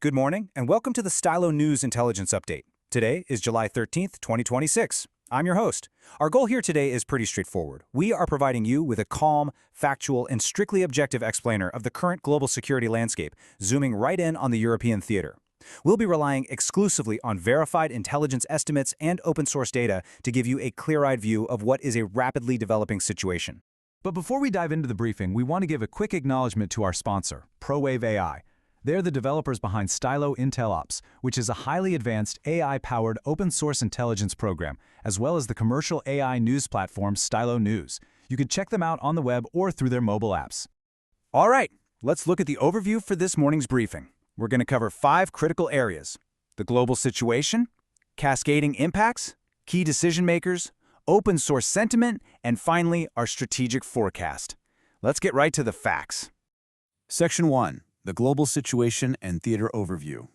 Good morning, and welcome to the Stylo News Intelligence Update. Today is July 13th, 2026. I'm your host. Our goal here today is pretty straightforward. We are providing you with a calm, factual, and strictly objective explainer of the current global security landscape, zooming right in on the European theater. We'll be relying exclusively on verified intelligence estimates and open-source data to give you a clear-eyed view of what is a rapidly developing situation. But before we dive into the briefing, we want to give a quick acknowledgement to our sponsor, ProWave AI. They're the developers behind Stylo Intel Ops, which is a highly advanced AI-powered open-source intelligence program, as well as the commercial AI news platform Stylo News. You can check them out on the web or through their mobile apps. All right, let's look at the overview for this morning's briefing. We're going to cover 5 critical areas: the global situation, cascading impacts, key decision-makers, open-source sentiment, and finally, our strategic forecast. Let's get right to the facts. Section 1. The Global Situation and Theater Overview.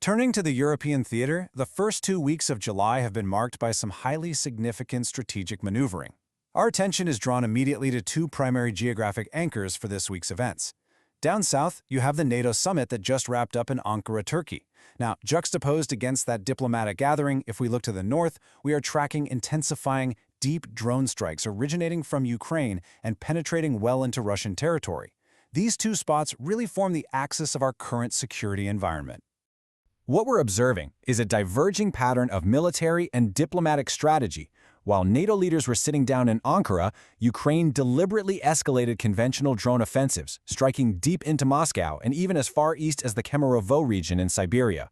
Turning to the European theater, the first 2 weeks of July have been marked by some highly significant strategic maneuvering. Our attention is drawn immediately to 2 primary geographic anchors for this week's events. Down south, you have the NATO summit that just wrapped up in Ankara, Turkey. Now, juxtaposed against that diplomatic gathering, if we look to the north, we are tracking intensifying, deep drone strikes originating from Ukraine and penetrating well into Russian territory. These 2 spots really form the axis of our current security environment. What we're observing is a diverging pattern of military and diplomatic strategy. While NATO leaders were sitting down in Ankara, Ukraine deliberately escalated conventional drone offensives, striking deep into Moscow and even as far east as the Kemerovo region in Siberia.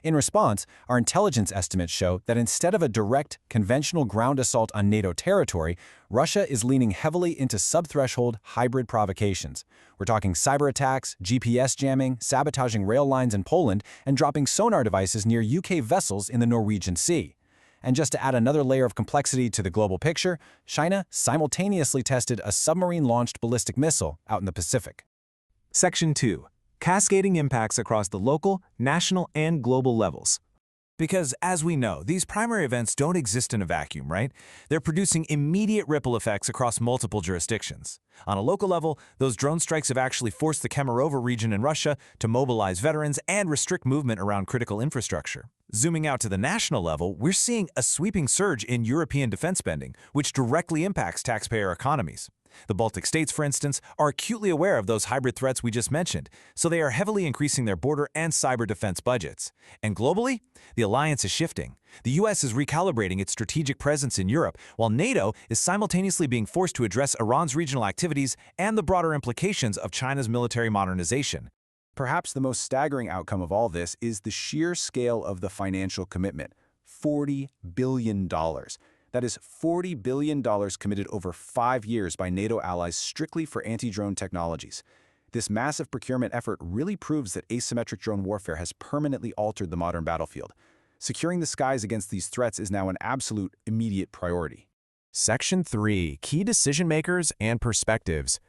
In response, our intelligence estimates show that instead of a direct, conventional ground assault on NATO territory, Russia is leaning heavily into sub-threshold hybrid provocations. We're talking cyber attacks, GPS jamming, sabotaging rail lines in Poland, and dropping sonar devices near UK vessels in the Norwegian Sea. And just to add another layer of complexity to the global picture, China simultaneously tested a submarine-launched ballistic missile out in the Pacific. Section 2. Cascading impacts across the local, national, and global levels. Because, as we know, these primary events don't exist in a vacuum, right? They're producing immediate ripple effects across multiple jurisdictions. On a local level, those drone strikes have actually forced the Kemerovo region in Russia to mobilize veterans and restrict movement around critical infrastructure. Zooming out to the national level, we're seeing a sweeping surge in European defense spending, which directly impacts taxpayer economies. The Baltic states, for instance, are acutely aware of those hybrid threats we just mentioned, so they are heavily increasing their border and cyber defense budgets. And globally, the alliance is shifting. The US is recalibrating its strategic presence in Europe, while NATO is simultaneously being forced to address Iran's regional activities and the broader implications of China's military modernization. Perhaps the most staggering outcome of all this is the sheer scale of the financial commitment: $40 billion. That is $40 billion committed over 5 years by NATO allies strictly for anti-drone technologies. This massive procurement effort really proves that asymmetric drone warfare has permanently altered the modern battlefield. Securing the skies against these threats is now an absolute, immediate priority. Section 3. Key decision-makers and perspectives.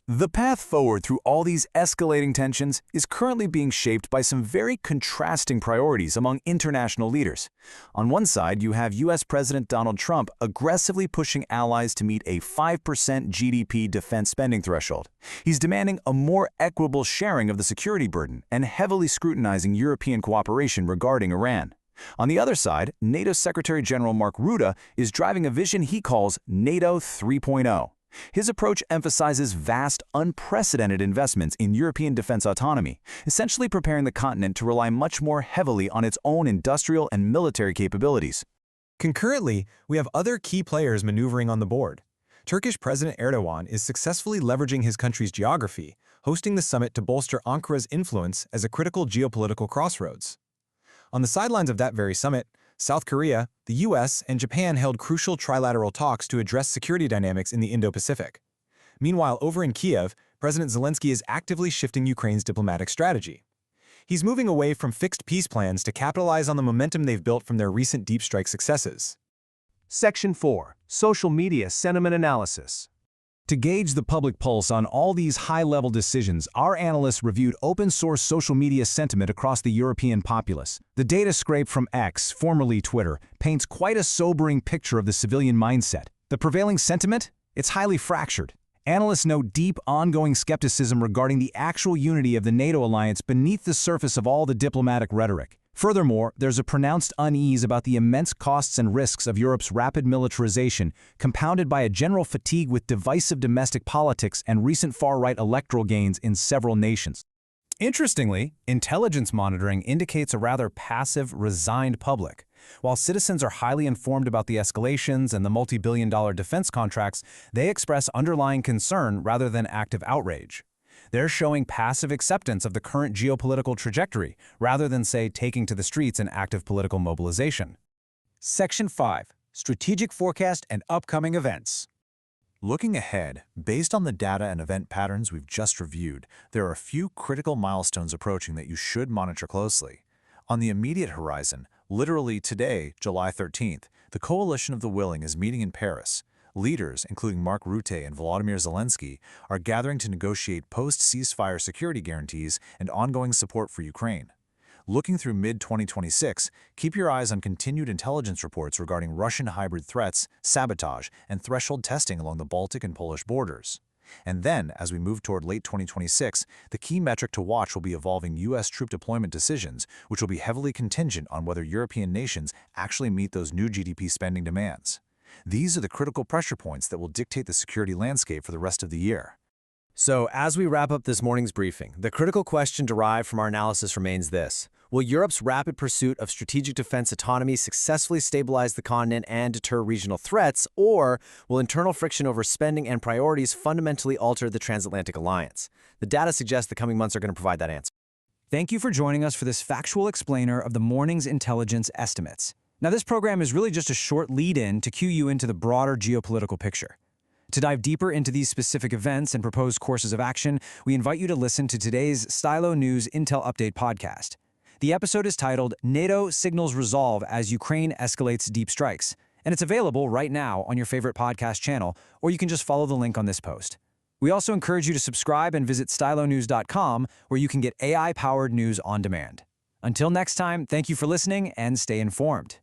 The path forward through all these escalating tensions is currently being shaped by some very contrasting priorities among international leaders. On one side, you have U.S. President Donald Trump aggressively pushing allies to meet a 5% GDP defense spending threshold. He's demanding a more equitable sharing of the security burden and heavily scrutinizing European cooperation regarding Iran. On the other side, NATO Secretary General Mark Rutte is driving a vision he calls NATO 3.0. His approach emphasizes vast, unprecedented investments in European defense autonomy, essentially preparing the continent to rely much more heavily on its own industrial and military capabilities. Concurrently, we have other key players maneuvering on the board. Turkish President Erdogan is successfully leveraging his country's geography, hosting the summit to bolster Ankara's influence as a critical geopolitical crossroads. On the sidelines of that very summit, South Korea, the US, and Japan held crucial trilateral talks to address security dynamics in the Indo-Pacific. Meanwhile, over in Kiev, President Zelensky is actively shifting Ukraine's diplomatic strategy. He's moving away from fixed peace plans to capitalize on the momentum they've built from their recent deep strike successes. Section 4. Social media sentiment analysis. To gauge the public pulse on all these high-level decisions, our analysts reviewed open-source social media sentiment across the European populace. The data scraped from X, formerly Twitter, paints quite a sobering picture of the civilian mindset. The prevailing sentiment? It's highly fractured. Analysts note deep, ongoing skepticism regarding the actual unity of the NATO alliance beneath the surface of all the diplomatic rhetoric. Furthermore, there's a pronounced unease about the immense costs and risks of Europe's rapid militarization, compounded by a general fatigue with divisive domestic politics and recent far-right electoral gains in several nations. Interestingly, intelligence monitoring indicates a rather passive, resigned public. While citizens are highly informed about the escalations and the multi-billion-dollar defense contracts, they express underlying concern rather than active outrage. They're showing passive acceptance of the current geopolitical trajectory, rather than, say, taking to the streets in active political mobilization. Section 5. Strategic Forecast and Upcoming Events. Looking ahead, based on the data and event patterns we've just reviewed, there are a few critical milestones approaching that you should monitor closely. On the immediate horizon, literally today, July 13th, the Coalition of the Willing is meeting in Paris. Leaders, including Mark Rutte and Volodymyr Zelensky, are gathering to negotiate post-ceasefire security guarantees and ongoing support for Ukraine. Looking through mid-2026, keep your eyes on continued intelligence reports regarding Russian hybrid threats, sabotage, and threshold testing along the Baltic and Polish borders. And then, as we move toward late 2026, the key metric to watch will be evolving U.S. troop deployment decisions, which will be heavily contingent on whether European nations actually meet those new GDP spending demands. These are the critical pressure points that will dictate the security landscape for the rest of the year. So, as we wrap up this morning's briefing, the critical question derived from our analysis remains this. Will Europe's rapid pursuit of strategic defense autonomy successfully stabilize the continent and deter regional threats, or will internal friction over spending and priorities fundamentally alter the transatlantic alliance? The data suggests the coming months are going to provide that answer. Thank you for joining us for this factual explainer of the morning's intelligence estimates. Now, this program is really just a short lead-in to cue you into the broader geopolitical picture. To dive deeper into these specific events and proposed courses of action, we invite you to listen to today's Stylo News Intel Update podcast. The episode is titled NATO Signals Resolve as Ukraine Escalates Deep Strikes, and it's available right now on your favorite podcast channel, or you can just follow the link on this post. We also encourage you to subscribe and visit stylonews.com, where you can get AI-powered news on demand. Until next time, thank you for listening and stay informed.